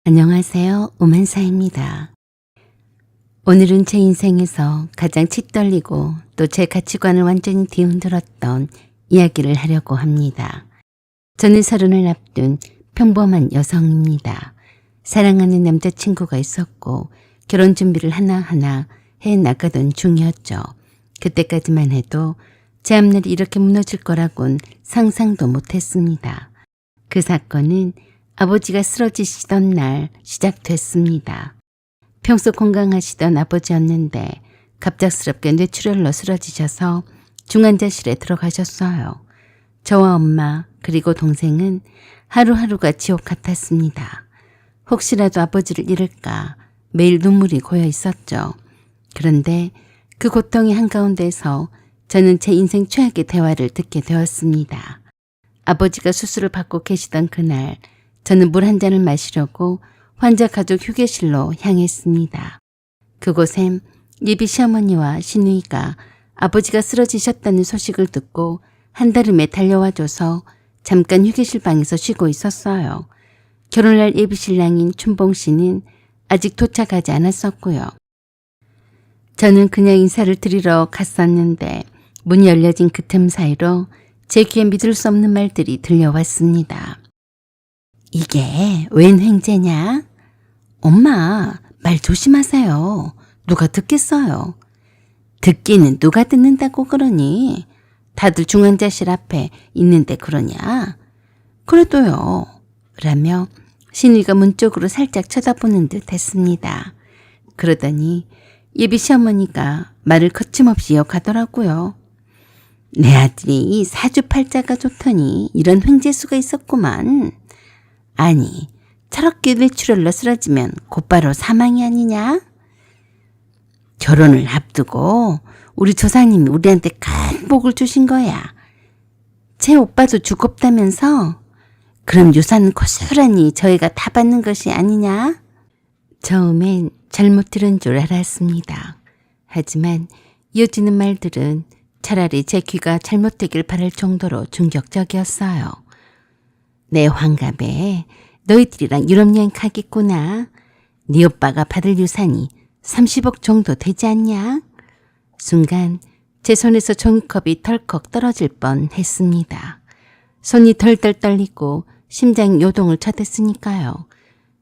안녕하세요. 오만사입니다. 오늘은 제 인생에서 가장 치떨리고 또 제 가치관을 완전히 뒤흔들었던 이야기를 하려고 합니다. 저는 30을 앞둔 평범한 여성입니다. 사랑하는 남자친구가 있었고 결혼 준비를 하나하나 해나가던 중이었죠. 그때까지만 해도 제 앞날이 이렇게 무너질 거라곤 상상도 못했습니다. 그 사건은 아버지가 쓰러지시던 날 시작됐습니다. 평소 건강하시던 아버지였는데 갑작스럽게 뇌출혈로 쓰러지셔서 중환자실에 들어가셨어요. 저와 엄마 그리고 동생은 하루하루가 지옥 같았습니다. 혹시라도 아버지를 잃을까 매일 눈물이 고여 있었죠. 그런데 그 고통의 한가운데서 저는 제 인생 최악의 대화를 듣게 되었습니다. 아버지가 수술을 받고 계시던 그날 저는 물 한 잔을 마시려고 환자 가족 휴게실로 향했습니다. 그곳엔 예비 시어머니와 시누이가 아버지가 쓰러지셨다는 소식을 듣고 한달음에 달려와줘서 잠깐 휴게실 방에서 쉬고 있었어요. 결혼할 예비 신랑인 춘봉 씨는 아직 도착하지 않았었고요. 저는 그냥 인사를 드리러 갔었는데 문이 열려진 그 틈 사이로 제 귀에 믿을 수 없는 말들이 들려왔습니다. 이게 웬 횡재냐? 엄마, 말 조심하세요. 누가 듣겠어요. 듣기는 누가 듣는다고 그러니? 다들 중환자실 앞에 있는데 그러냐? 그래도요. 라며 신우이가 문 쪽으로 살짝 쳐다보는 듯 했습니다. 그러더니 예비 시어머니가 말을 거침없이 이어가더라고요. 내 아들이 사주팔자가 좋더니 이런 횡재수가 있었구만. 아니, 저렇게 뇌출혈로 쓰러지면 곧바로 사망이 아니냐? 결혼을 앞두고 우리 조상님이 우리한테 큰 복을 주신 거야. 제 오빠도 죽었다면서? 그럼 유산은 고스란히 저희가 다 받는 것이 아니냐? 처음엔 잘못 들은 줄 알았습니다. 하지만 이어지는 말들은 차라리 제 귀가 잘못되길 바랄 정도로 충격적이었어요. 내 환갑에 너희들이랑 유럽여행 가겠구나. 네 오빠가 받을 유산이 30억 정도 되지 않냐? 순간 제 손에서 종이컵이 덜컥 떨어질 뻔했습니다. 손이 덜덜 떨리고 심장 요동을 쳐댔으니까요.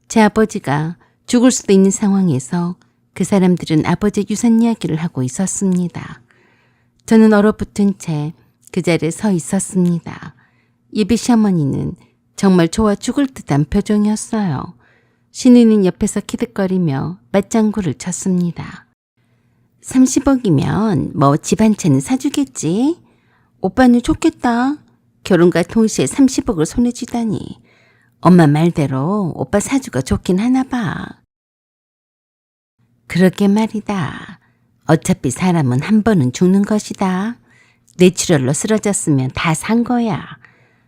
제 아버지가 죽을 수도 있는 상황에서 그 사람들은 아버지의 유산 이야기를 하고 있었습니다. 저는 얼어붙은 채 그 자리에 서 있었습니다. 예비 시어머니는 정말 좋아 죽을 듯한 표정이었어요. 신우이는 옆에서 키득거리며 맞장구를 쳤습니다. 30억이면 뭐 집 한 채는 사주겠지? 오빠는 좋겠다. 결혼과 동시에 30억을 손에 쥐다니. 엄마 말대로 오빠 사주가 좋긴 하나 봐. 그러게 말이다. 어차피 사람은 한 번은 죽는 것이다. 뇌출혈로 쓰러졌으면 다 산 거야.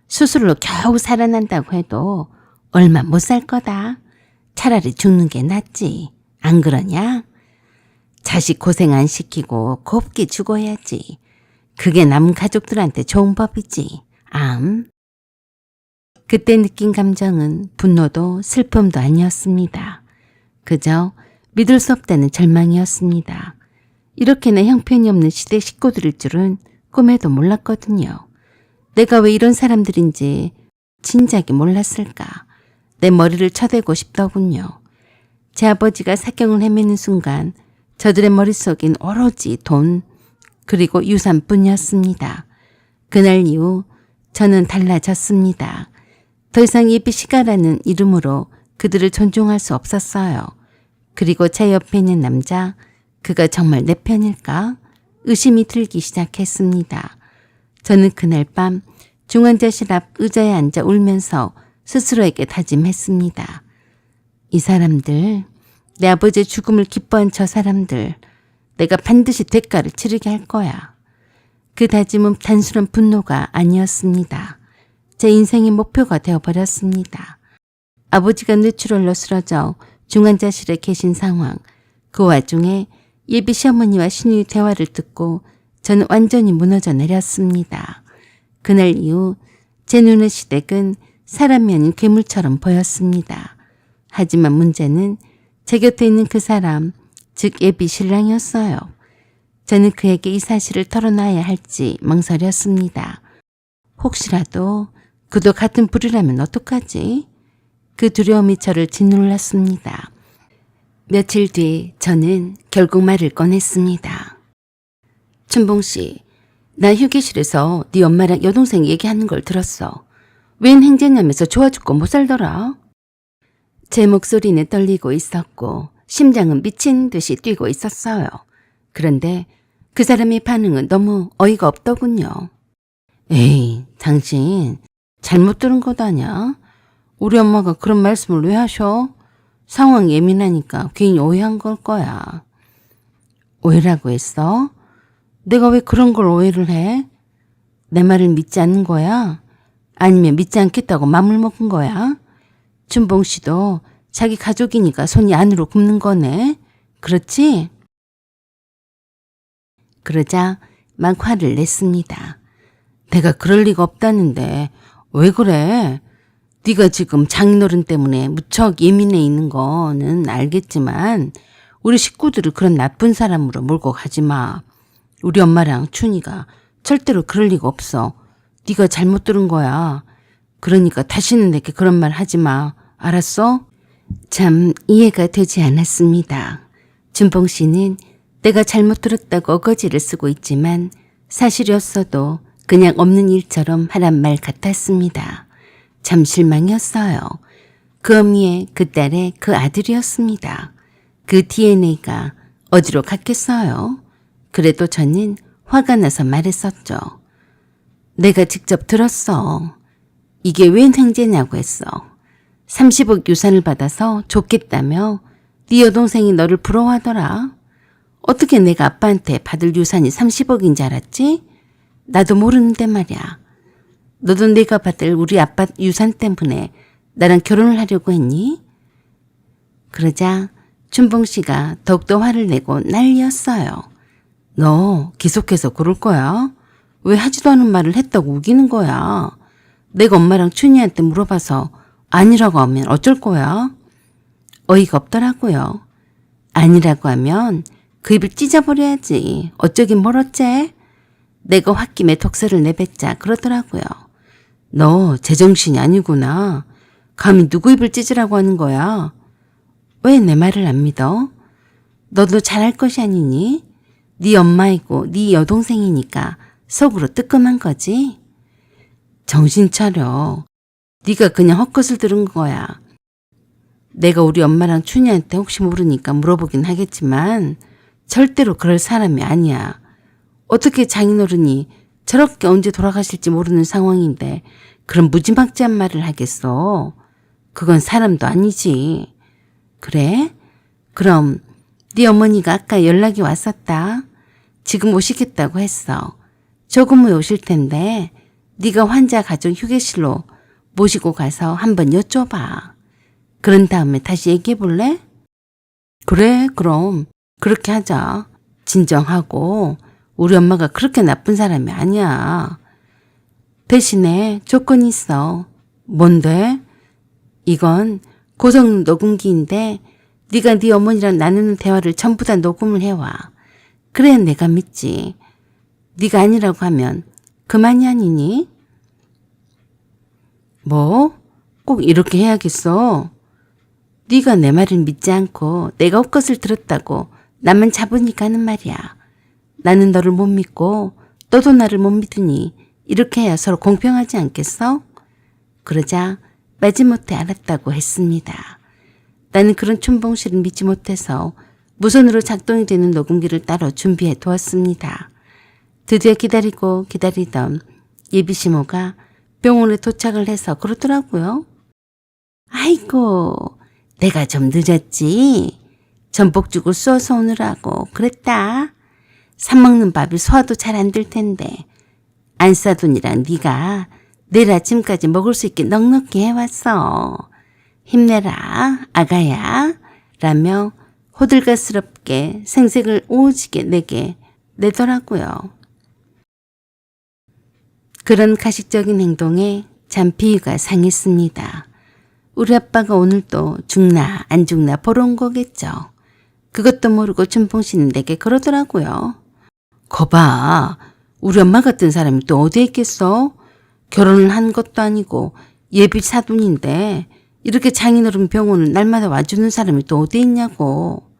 수술로 겨우 살아난다고 해도 얼마 못 살 거다. 차라리 죽는 게 낫지. 안 그러냐? 자식 고생 안 시키고 곱게 죽어야지. 그게 남 가족들한테 좋은 법이지. 암. 그때 느낀 감정은 분노도 슬픔도 아니었습니다. 그저 믿을 수 없다는 절망이었습니다. 이렇게나 형편이 없는 시대 식구들일 줄은 꿈에도 몰랐거든요. 내가 왜 이런 사람들인지 진작에 몰랐을까. 내 머리를 쳐대고 싶더군요. 제 아버지가 사경을 헤매는 순간 저들의 머릿속엔 오로지 돈 그리고 유산뿐이었습니다. 그날 이후 저는 달라졌습니다. 더 이상 예비 시가라는 이름으로 그들을 존중할 수 없었어요. 그리고 제 옆에 있는 남자, 그가 정말 내 편일까? 의심이 들기 시작했습니다. 저는 그날 밤 중환자실 앞 의자에 앉아 울면서 스스로에게 다짐했습니다. 이 사람들, 내 아버지의 죽음을 기뻐한 저 사람들, 내가 반드시 대가를 치르게 할 거야. 그 다짐은 단순한 분노가 아니었습니다. 제 인생의 목표가 되어버렸습니다. 아버지가 뇌출혈로 쓰러져 중환자실에 계신 상황, 그 와중에 예비 시어머니와 신우의 대화를 듣고 저는 완전히 무너져 내렸습니다. 그날 이후 제 눈의 시댁은 사람이 아닌 괴물처럼 보였습니다. 하지만 문제는 제 곁에 있는 그 사람, 즉 예비 신랑이었어요. 저는 그에게 이 사실을 털어놔야 할지 망설였습니다. 혹시라도 그도 같은 부류라면 어떡하지? 그 두려움이 저를 짓눌렀습니다. 며칠 뒤 저는 결국 말을 꺼냈습니다. 춘봉 씨, 나 휴게실에서 네 엄마랑 여동생 얘기하는 걸 들었어. 웬 행제냐면서 좋아 죽고 못 살더라. 제 목소리는 떨리고 있었고 심장은 미친 듯이 뛰고 있었어요. 그런데 그 사람의 반응은 너무 어이가 없더군요. 에이, 당신 잘못 들은 거다냐? 우리 엄마가 그런 말씀을 왜 하셔? 상황 예민하니까 괜히 오해한 걸 거야. 오해라고 했어? 내가 왜 그런 걸 오해를 해? 내 말을 믿지 않는 거야? 아니면 믿지 않겠다고 맘을 먹은 거야? 춘봉 씨도 자기 가족이니까 손이 안으로 굽는 거네. 그렇지? 그러자 막 화를 냈습니다. 내가 그럴 리가 없다는데 왜 그래? 네가 지금 장인어른 때문에 무척 예민해 있는 거는 알겠지만 우리 식구들을 그런 나쁜 사람으로 몰고 가지 마. 우리 엄마랑 춘이가 절대로 그럴 리가 없어. 네가 잘못 들은 거야. 그러니까 다시는 내게 그런 말 하지 마. 알았어? 참 이해가 되지 않았습니다. 준봉 씨는 내가 잘못 들었다고 어거지를 쓰고 있지만 사실이었어도 그냥 없는 일처럼 하란 말 같았습니다. 참 실망이었어요. 그 어미의 그 딸의 그 아들이었습니다. 그 DNA가 어디로 갔겠어요? 그래도 저는 화가 나서 말했었죠. 내가 직접 들었어. 이게 웬 횡재냐고 했어. 30억 유산을 받아서 좋겠다며 네 여동생이 너를 부러워하더라. 어떻게 내가 아빠한테 받을 유산이 30억인 줄 알았지? 나도 모르는데 말이야. 너도 내가 받을 우리 아빠 유산 때문에 나랑 결혼을 하려고 했니? 그러자 춘봉 씨가 더욱더 화를 내고 난리였어요. 너 계속해서 그럴 거야? 왜 하지도 않은 말을 했다고 우기는 거야? 내가 엄마랑 춘이한테 물어봐서 아니라고 하면 어쩔 거야? 어이가 없더라고요. 아니라고 하면 그 입을 찢어버려야지. 어쩌긴 뭘 어째? 내가 홧김에 독설을 내뱉자 그러더라고요. 너 제정신이 아니구나. 감히 누구 입을 찢으라고 하는 거야? 왜 내 말을 안 믿어? 너도 잘할 것이 아니니? 네 엄마이고 네 여동생이니까 속으로 뜨끔한 거지? 정신 차려. 네가 그냥 헛것을 들은 거야. 내가 우리 엄마랑 춘이한테 혹시 모르니까 물어보긴 하겠지만 절대로 그럴 사람이 아니야. 어떻게 장인어른이 저렇게 언제 돌아가실지 모르는 상황인데 그런 무지막지한 말을 하겠어. 그건 사람도 아니지. 그래? 그럼 네 어머니가 아까 연락이 왔었다. 지금 오시겠다고 했어. 조금 후에 오실 텐데 네가 환자 가족 휴게실로 모시고 가서 한번 여쭤봐. 그런 다음에 다시 얘기해 볼래? 그래, 그럼 그렇게 하자. 진정하고 우리 엄마가 그렇게 나쁜 사람이 아니야. 대신에 조건이 있어. 뭔데? 이건 고성 녹음기인데 네가 네 어머니랑 나누는 대화를 전부 다 녹음을 해와. 그래야 내가 믿지. 네가 아니라고 하면 그만이 아니니? 뭐? 꼭 이렇게 해야겠어? 네가 내 말을 믿지 않고 내가 헛것을 들었다고 나만 잡으니까 하는 말이야. 나는 너를 못 믿고 너도 나를 못 믿으니 이렇게 해야 서로 공평하지 않겠어? 그러자 마지못해 알았다고 했습니다. 나는 그런 춘봉 씨를 믿지 못해서 무선으로 작동이 되는 녹음기를 따로 준비해 두었습니다. 드디어 기다리고 기다리던 예비시모가 병원에 도착을 해서 그러더라고요. 아이고, 내가 좀 늦었지. 전복죽을 쏘아서 오느라고 그랬다. 사 먹는 밥이 소화도 잘 안 될 텐데 안 싸돈이랑 네가 내일 아침까지 먹을 수 있게 넉넉히 해왔어. 힘내라 아가야 라며 호들갑스럽게 생색을 오지게 내게 내더라고요. 그런 가식적인 행동에 참 비위가 상했습니다. 우리 아빠가 오늘 또 죽나 안 죽나 보러 온 거겠죠. 그것도 모르고 춘봉 씨는 내게 그러더라고요. 거봐, 우리 엄마 같은 사람이 또 어디에 있겠어? 결혼을 한 것도 아니고 예비 사돈인데 이렇게 장인어른 병원을 날마다 와주는 사람이 또 어디 있냐고.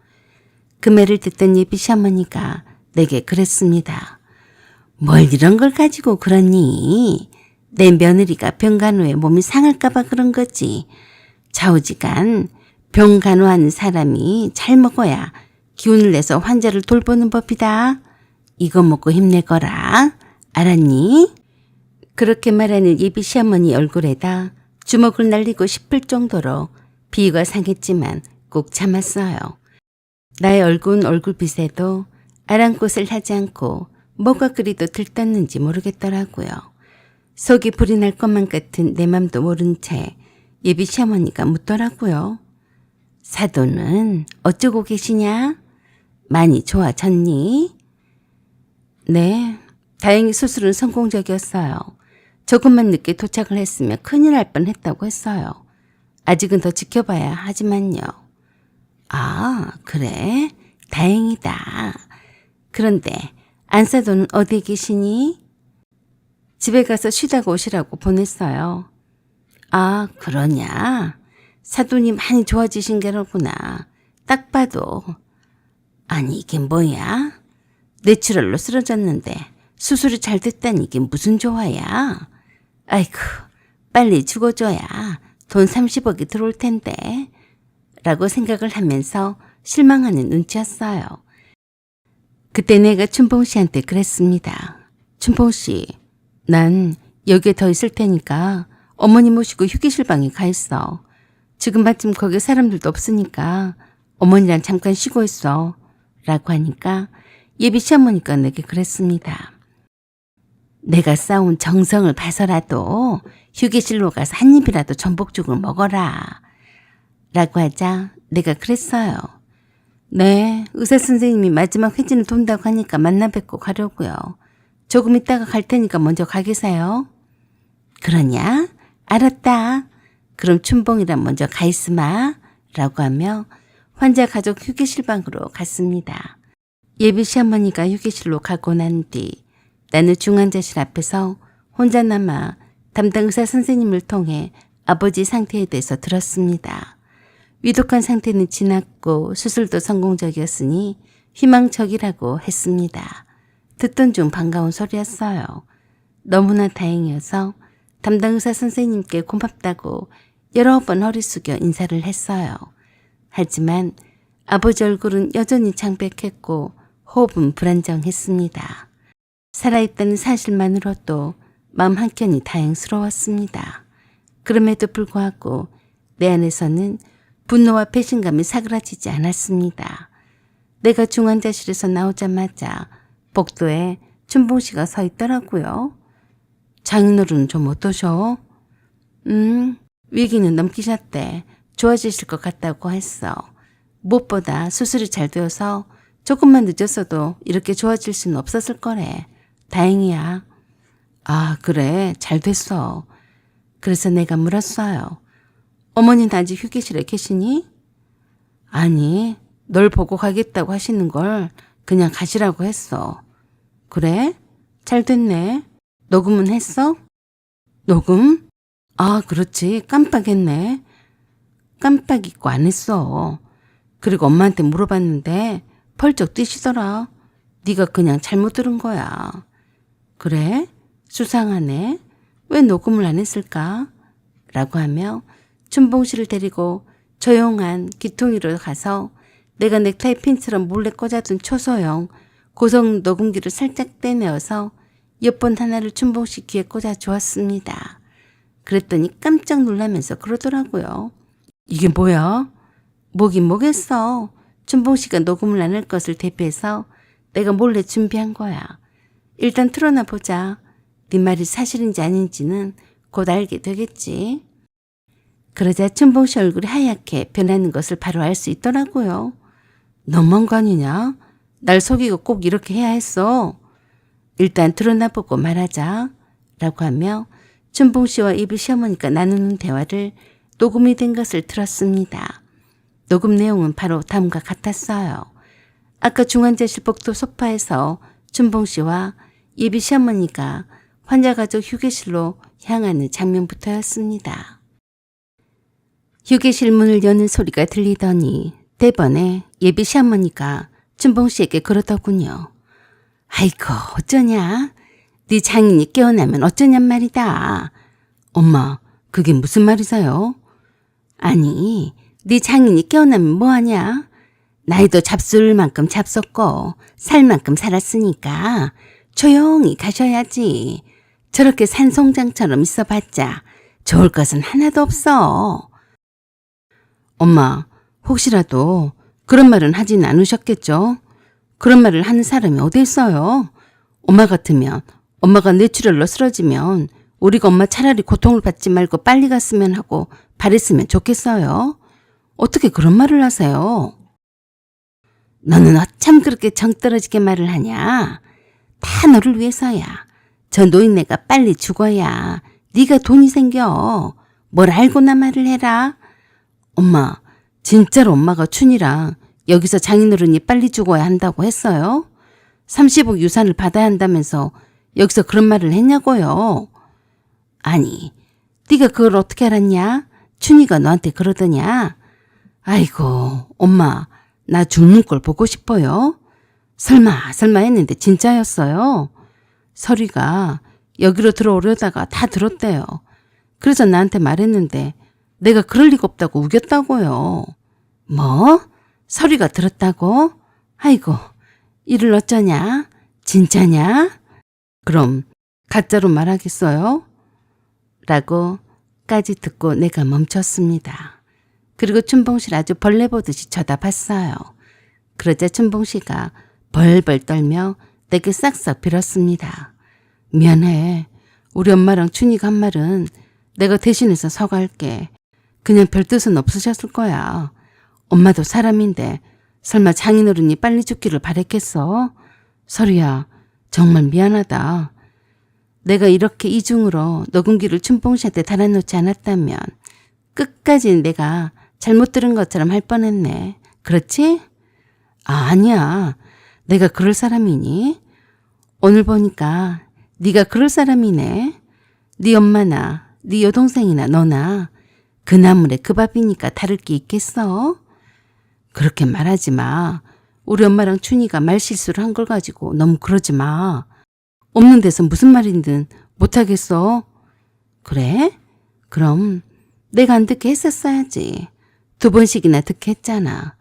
그 말을 듣던 예비 시어머니가 내게 그랬습니다. 뭘 이런 걸 가지고 그러니? 내 며느리가 병간호에 몸이 상할까봐 그런 거지. 좌우지간 병간호하는 사람이 잘 먹어야 기운을 내서 환자를 돌보는 법이다. 이거 먹고 힘내거라. 알았니? 그렇게 말하는 예비 시어머니 얼굴에다 주먹을 날리고 싶을 정도로 비위가 상했지만 꼭 참았어요. 나의 얼굴빛에도 아랑곳을 하지 않고 뭐가 그리도 들떴는지 모르겠더라고요. 속이 불이 날 것만 같은 내 맘도 모른 채 예비 시어머니가 묻더라고요. 사돈은 어쩌고 계시냐? 많이 좋아졌니? 네, 다행히 수술은 성공적이었어요. 조금만 늦게 도착을 했으면 큰일 날 뻔했다고 했어요. 아직은 더 지켜봐야 하지만요. 아, 그래? 다행이다. 그런데 안사돈은 어디에 계시니? 집에 가서 쉬다가 오시라고 보냈어요. 아, 그러냐? 사돈이 많이 좋아지신 게로구나. 딱 봐도. 아니, 이게 뭐야? 뇌출혈로 쓰러졌는데 수술이 잘 됐다니 이게 무슨 조화야? 아이고, 빨리 죽어줘야 돈 30억이 들어올 텐데. 라고 생각을 하면서 실망하는 눈치였어요. 그때 내가 춘봉 씨한테 그랬습니다. 춘봉 씨, 난 여기에 더 있을 테니까 어머니 모시고 휴게실 방에 가 있어. 지금 마침 거기 사람들도 없으니까 어머니랑 잠깐 쉬고 있어. 라고 하니까 예비 시어머니가 내게 그랬습니다. 내가 쌓은 정성을 봐서라도 휴게실로 가서 한 입이라도 전복죽을 먹어라. 라고 하자 내가 그랬어요. 네, 의사 선생님이 마지막 회진을 돈다고 하니까 만나 뵙고 가려고요. 조금 있다가 갈 테니까 먼저 가 계세요. 그러냐? 알았다. 그럼 춘봉이랑 먼저 가 있으마. 라고 하며 환자 가족 휴게실 방으로 갔습니다. 예비 시어머니가 휴게실로 가고 난 뒤 나는 중환자실 앞에서 혼자 남아 담당 의사 선생님을 통해 아버지 상태에 대해서 들었습니다. 위독한 상태는 지났고 수술도 성공적이었으니 희망적이라고 했습니다. 듣던 중 반가운 소리였어요. 너무나 다행이어서 담당 의사 선생님께 고맙다고 여러 번 허리 숙여 인사를 했어요. 하지만 아버지 얼굴은 여전히 창백했고 호흡은 불안정했습니다. 살아있다는 사실만으로도 마음 한켠이 다행스러웠습니다. 그럼에도 불구하고 내 안에서는 분노와 배신감이 사그라지지 않았습니다. 내가 중환자실에서 나오자마자 복도에 춘봉 씨가 서 있더라고요. 장인어른 좀 어떠셔? 위기는 넘기셨대. 좋아지실 것 같다고 했어. 무엇보다 수술이 잘 되어서 조금만 늦었어도 이렇게 좋아질 수는 없었을 거래. 다행이야. 아, 그래. 잘 됐어. 그래서 내가 물었어요. 어머니는 아직 휴게실에 계시니? 아니, 널 보고 가겠다고 하시는 걸 그냥 가시라고 했어. 그래? 잘 됐네. 녹음은 했어? 녹음? 아, 그렇지. 깜빡했네. 깜빡 잊고 안 했어. 그리고 엄마한테 물어봤는데 펄쩍 뛰시더라. 네가 그냥 잘못 들은 거야. 그래? 수상하네. 왜 녹음을 안 했을까? 라고 하며 춘봉 씨를 데리고 조용한 귀퉁이로 가서 내가 넥타이 핀처럼 몰래 꽂아둔 초소형 고성 녹음기를 살짝 떼내어서 이어폰 하나를 춘봉 씨 귀에 꽂아 주었습니다. 그랬더니 깜짝 놀라면서 그러더라고요. 이게 뭐야? 뭐긴 뭐겠어. 춘봉 씨가 녹음을 안 할 것을 대비해서 내가 몰래 준비한 거야. 일단 틀어놔 보자. 네 말이 사실인지 아닌지는 곧 알게 되겠지. 그러자 춘봉 씨 얼굴이 하얗게 변하는 것을 바로 알 수 있더라고요. 너무한 거 아니냐? 날 속이고 꼭 이렇게 해야 했어. 일단 드러나 보고 말하자. 라고 하며 춘봉 씨와 예비 시어머니가 나누는 대화를 녹음이 된 것을 들었습니다. 녹음 내용은 바로 다음과 같았어요. 아까 중환자실 복도 소파에서 춘봉 씨와 예비 시어머니가 환자 가족 휴게실로 향하는 장면부터였습니다. 휴게실 문을 여는 소리가 들리더니 대번에 예비 시어머니가 춘봉 씨에게 그러더군요. 아이고 어쩌냐? 네 장인이 깨어나면 어쩌냔 말이다. 엄마 그게 무슨 말이세요? 아니 네 장인이 깨어나면 뭐하냐? 나이도 잡술 만큼 잡섰고 살 만큼 살았으니까 조용히 가셔야지. 저렇게 산송장처럼 있어봤자 좋을 것은 하나도 없어. 엄마 혹시라도 그런 말은 하진 않으셨겠죠? 그런 말을 하는 사람이 어디 있어요? 엄마 같으면 엄마가 뇌출혈로 쓰러지면 우리가 엄마 차라리 고통을 받지 말고 빨리 갔으면 하고 바랬으면 좋겠어요. 어떻게 그런 말을 하세요? 너는 어쩜 그렇게 정떨어지게 말을 하냐? 다 너를 위해서야. 저 노인네가 빨리 죽어야 네가 돈이 생겨. 뭘 알고나 말을 해라. 엄마 진짜로 엄마가 춘이랑 여기서 장인어른이 빨리 죽어야 한다고 했어요? 30억 유산을 받아야 한다면서 여기서 그런 말을 했냐고요? 아니 네가 그걸 어떻게 알았냐? 춘이가 너한테 그러더냐? 아이고 엄마 나 죽는 걸 보고 싶어요? 설마 했는데 진짜였어요? 서리가 여기로 들어오려다가 다 들었대요. 그래서 나한테 말했는데 내가 그럴 리가 없다고 우겼다고요. 뭐? 서리가 들었다고? 아이고 이를 어쩌냐? 진짜냐? 그럼 가짜로 말하겠어요? 라고 까지 듣고 내가 멈췄습니다. 그리고 춘봉씨를 아주 벌레 보듯이 쳐다봤어요. 그러자 춘봉씨가 벌벌 떨며 내게 싹싹 빌었습니다. 미안해. 우리 엄마랑 춘이가 한 말은 내가 대신해서 사과할게. 그냥 별 뜻은 없으셨을 거야. 엄마도 사람인데 설마 장인어른이 빨리 죽기를 바랬겠어? 서리야 정말 미안하다. 내가 이렇게 이중으로 녹음기를 춘봉씨한테 달아놓지 않았다면 끝까지 내가 잘못 들은 것처럼 할 뻔했네. 그렇지? 아니야. 내가 그럴 사람이니? 오늘 보니까 네가 그럴 사람이네. 네 엄마나 네 여동생이나 너나 그 나물에 그 밥이니까 다를 게 있겠어? 그렇게 말하지 마. 우리 엄마랑 춘이가 말실수를 한 걸 가지고 너무 그러지 마. 없는 데서 무슨 말이든 못하겠어. 그래? 그럼 내가 안 듣게 했었어야지. 2번씩이나 듣게 했잖아.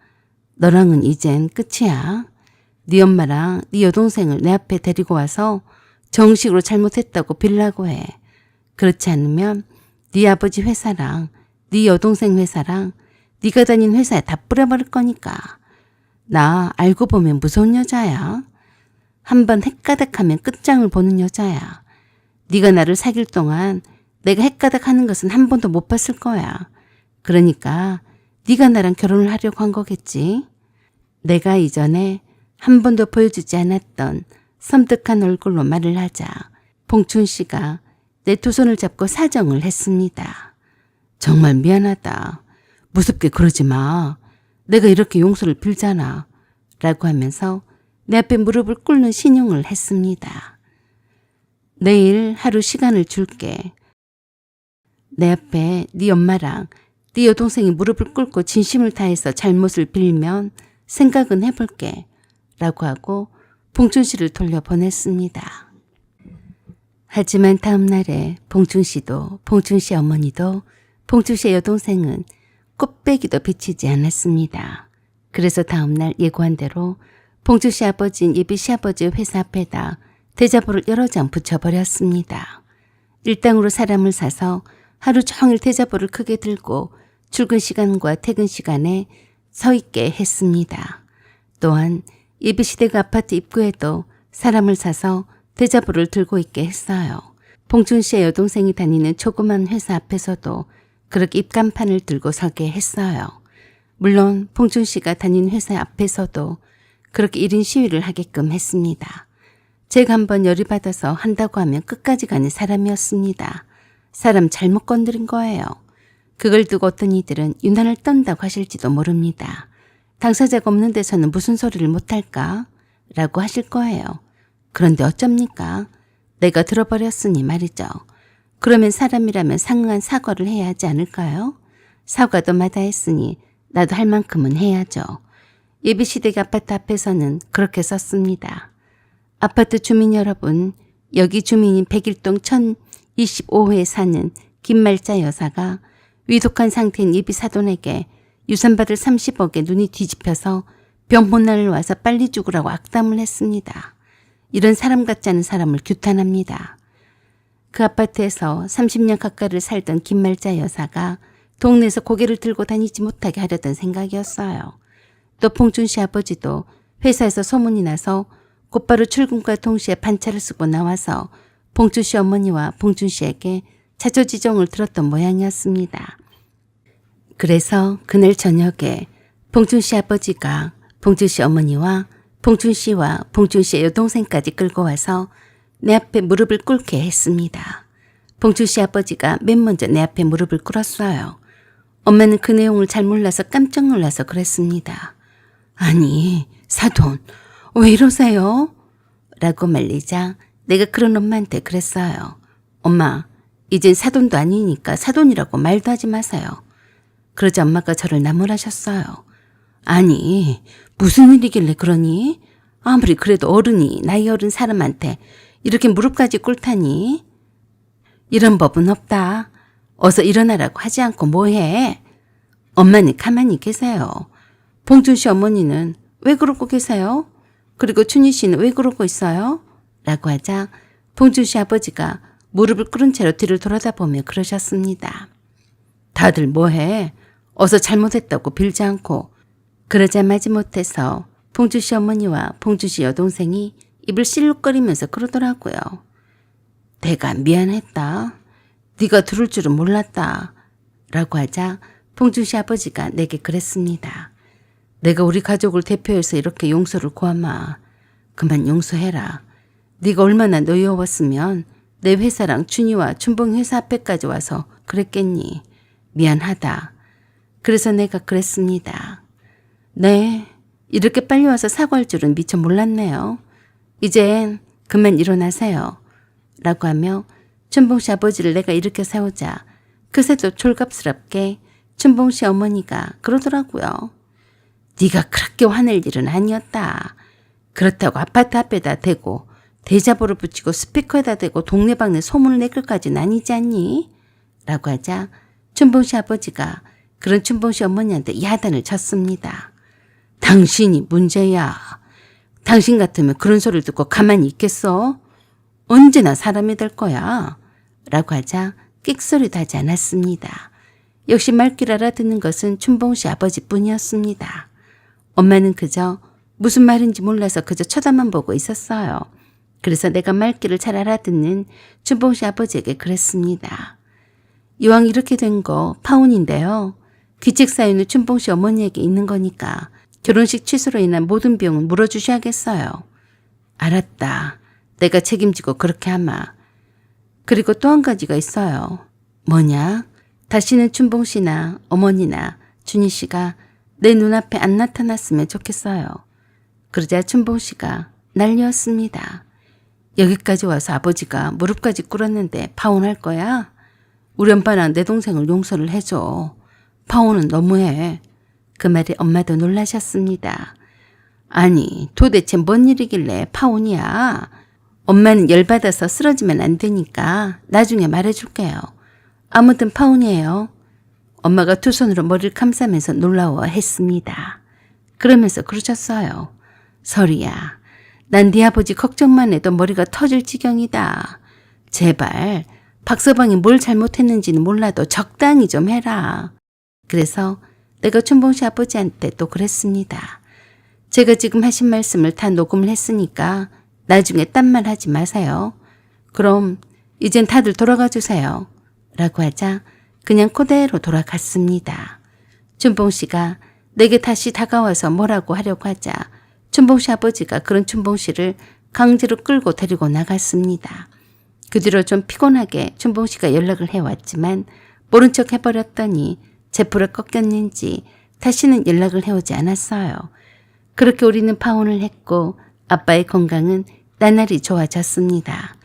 너랑은 이젠 끝이야. 네 엄마랑 네 여동생을 내 앞에 데리고 와서 정식으로 잘못했다고 빌라고 해. 그렇지 않으면 네 아버지 회사랑 네 여동생 회사랑 네가 다닌 회사에 다 뿌려버릴 거니까. 나 알고 보면 무서운 여자야. 한번 헷가닥하면 끝장을 보는 여자야. 네가 나를 사귈 동안 내가 헷가닥하는 것은 한 번도 못 봤을 거야. 그러니까 네가 나랑 결혼을 하려고 한 거겠지. 내가 이전에 한 번도 보여주지 않았던 섬뜩한 얼굴로 말을 하자 봉춘 씨가 내 2손을 잡고 사정을 했습니다. 정말 미안하다. 무섭게 그러지 마. 내가 이렇게 용서를 빌잖아. 라고 하면서 내 앞에 무릎을 꿇는 신용을 했습니다. 내일 하루 시간을 줄게. 내 앞에 네 엄마랑 네 여동생이 무릎을 꿇고 진심을 다해서 잘못을 빌면 생각은 해볼게. 라고 하고 봉춘 씨를 돌려보냈습니다. 하지만 다음 날에 봉춘 씨도 봉춘 씨 어머니도 봉춘 씨의 여동생은 꽃배기도 비치지 않았습니다. 그래서 다음 날 예고한 대로 봉춘 씨 아버지인 예비 시아버지의 회사 앞에다 대자보를 여러 장 붙여버렸습니다. 일당으로 사람을 사서 하루 종일 대자보를 크게 들고 출근 시간과 퇴근 시간에 서 있게 했습니다. 또한 예비시댁 아파트 입구에도 사람을 사서 대자보를 들고 있게 했어요. 봉춘 씨의 여동생이 다니는 조그만 회사 앞에서도 그렇게 입간판을 들고 서게 했어요. 물론 봉춘 씨가 다닌 회사 앞에서도 그렇게 1인 시위를 하게끔 했습니다. 제가 한번 열이 받아서 한다고 하면 끝까지 가는 사람이었습니다. 사람 잘못 건드린 거예요. 그걸 두고 어떤 이들은 유난을 떤다고 하실지도 모릅니다. 당사자가 없는 데서는 무슨 소리를 못할까? 라고 하실 거예요. 그런데 어쩝니까? 내가 들어버렸으니 말이죠. 그러면 사람이라면 상응한 사과를 해야 하지 않을까요? 사과도 마다했으니 나도 할 만큼은 해야죠. 예비시댁 아파트 앞에서는 그렇게 썼습니다. 아파트 주민 여러분, 여기 주민인 101동 1025호에 사는 김말자 여사가 위독한 상태인 예비 사돈에게 유산받을 30억에 눈이 뒤집혀서 병혼난을 와서 빨리 죽으라고 악담을 했습니다. 이런 사람 같지 않은 사람을 규탄합니다. 그 아파트에서 30년 가까이를 살던 김말자 여사가 동네에서 고개를 들고 다니지 못하게 하려던 생각이었어요. 또 봉준 씨 아버지도 회사에서 소문이 나서 곧바로 출근과 동시에 반차를 쓰고 나와서 봉준 씨 어머니와 봉준 씨에게 자초지종을 들었던 모양이었습니다. 그래서 그날 저녁에 봉준 씨 아버지가 봉준 씨 어머니와 봉준 씨와 봉준 씨의 여동생까지 끌고 와서 내 앞에 무릎을 꿇게 했습니다. 봉준 씨 아버지가 맨 먼저 내 앞에 무릎을 꿇었어요. 엄마는 그 내용을 잘 몰라서 깜짝 놀라서 그랬습니다. 아니, 사돈, 왜 이러세요? 라고 말리자 내가 그런 엄마한테 그랬어요. 엄마, 이젠 사돈도 아니니까 사돈이라고 말도 하지 마세요. 그러자 엄마가 저를 나무라셨어요. 아니, 무슨 일이길래 그러니? 아무리 그래도 어른이 나이 어른 사람한테 이렇게 무릎까지 꿇다니? 이런 법은 없다. 어서 일어나라고 하지 않고 뭐해? 엄마는 가만히 계세요. 봉준 씨 어머니는 왜 그러고 계세요? 그리고 춘희 씨는 왜 그러고 있어요? 라고 하자 봉준 씨 아버지가 무릎을 꿇은 채로 뒤를 돌아다보며 그러셨습니다. 다들 뭐해? 어서 잘못했다고 빌지 않고. 그러자 마지못해서 봉준 씨 어머니와 봉준 씨 여동생이 입을 실룩거리면서 그러더라고요. 내가 미안했다. 네가 들을 줄은 몰랐다. 라고 하자 봉준 씨 아버지가 내게 그랬습니다. 내가 우리 가족을 대표해서 이렇게 용서를 구하마. 그만 용서해라. 네가 얼마나 노여웠으면 내 회사랑 춘희와 춘봉 회사 앞에까지 와서 그랬겠니. 미안하다. 그래서 내가 그랬습니다. 네, 이렇게 빨리 와서 사과할 줄은 미처 몰랐네요. 이젠 그만 일어나세요. 라고 하며 춘봉 씨 아버지를 내가 일으켜 세우자 그새도 졸갑스럽게 춘봉 씨 어머니가 그러더라고요. 네가 그렇게 화낼 일은 아니었다. 그렇다고 아파트 앞에다 대고 대자보를 붙이고 스피커에다 대고 동네방네 소문을 낼 것까지는 아니지 않니? 라고 하자 춘봉 씨 아버지가 그런 춘봉 씨 어머니한테 야단을 쳤습니다. 당신이 문제야. 당신 같으면 그런 소리를 듣고 가만히 있겠어? 언제나 사람이 될 거야. 라고 하자 끽소리도 하지 않았습니다. 역시 말귀를 알아듣는 것은 춘봉 씨 아버지뿐이었습니다. 엄마는 그저 무슨 말인지 몰라서 그저 쳐다만 보고 있었어요. 그래서 내가 말귀를 잘 알아듣는 춘봉 씨 아버지에게 그랬습니다. 이왕 이렇게 된 거 파혼인데요. 귀책 사유는 춘봉 씨 어머니에게 있는 거니까 결혼식 취소로 인한 모든 비용은 물어주셔야겠어요. 알았다. 내가 책임지고 그렇게 하마. 그리고 또 한 가지가 있어요. 뭐냐? 다시는 춘봉 씨나 어머니나 준희 씨가 내 눈앞에 안 나타났으면 좋겠어요. 그러자 춘봉 씨가 난리였습니다. 여기까지 와서 아버지가 무릎까지 꿇었는데 파혼할 거야? 우리 엄마랑 내 동생을 용서를 해줘. 파혼은 너무해. 그 말에 엄마도 놀라셨습니다. 아니, 도대체 뭔 일이길래 파혼이야? 엄마는 열받아서 쓰러지면 안 되니까 나중에 말해줄게요. 아무튼 파혼이에요. 엄마가 두 손으로 머리를 감싸면서 놀라워했습니다. 그러면서 그러셨어요. 설이야, 난 네 아버지 걱정만 해도 머리가 터질 지경이다. 제발 박서방이 뭘 잘못했는지는 몰라도 적당히 좀 해라. 그래서 내가 춘봉 씨 아버지한테 또 그랬습니다. 제가 지금 하신 말씀을 다 녹음을 했으니까 나중에 딴 말 하지 마세요. 그럼 이젠 다들 돌아가 주세요. 라고 하자 그냥 그대로 돌아갔습니다. 춘봉 씨가 내게 다시 다가와서 뭐라고 하려고 하자 춘봉 씨 아버지가 그런 춘봉 씨를 강제로 끌고 데리고 나갔습니다. 그 뒤로 좀 피곤하게 춘봉 씨가 연락을 해왔지만 모른 척 해버렸더니 제풀에 꺾였는지 다시는 연락을 해오지 않았어요. 그렇게 우리는 파혼을 했고 아빠의 건강은 나날이 좋아졌습니다.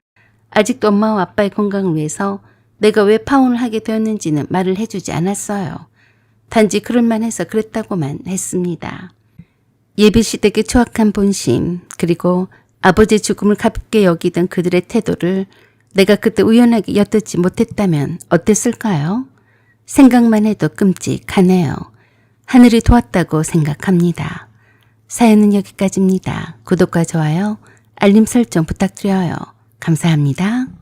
아직도 엄마와 아빠의 건강을 위해서 내가 왜 파혼을 하게 되었는지는 말을 해주지 않았어요. 단지 그럴만 해서 그랬다고만 했습니다. 예비시댁의 추악한 본심, 그리고 아버지의 죽음을 가볍게 여기던 그들의 태도를 내가 그때 우연하게 엿듣지 못했다면 어땠을까요? 생각만 해도 끔찍하네요. 하늘이 도왔다고 생각합니다. 사연은 여기까지입니다. 구독과 좋아요, 알림 설정 부탁드려요. 감사합니다.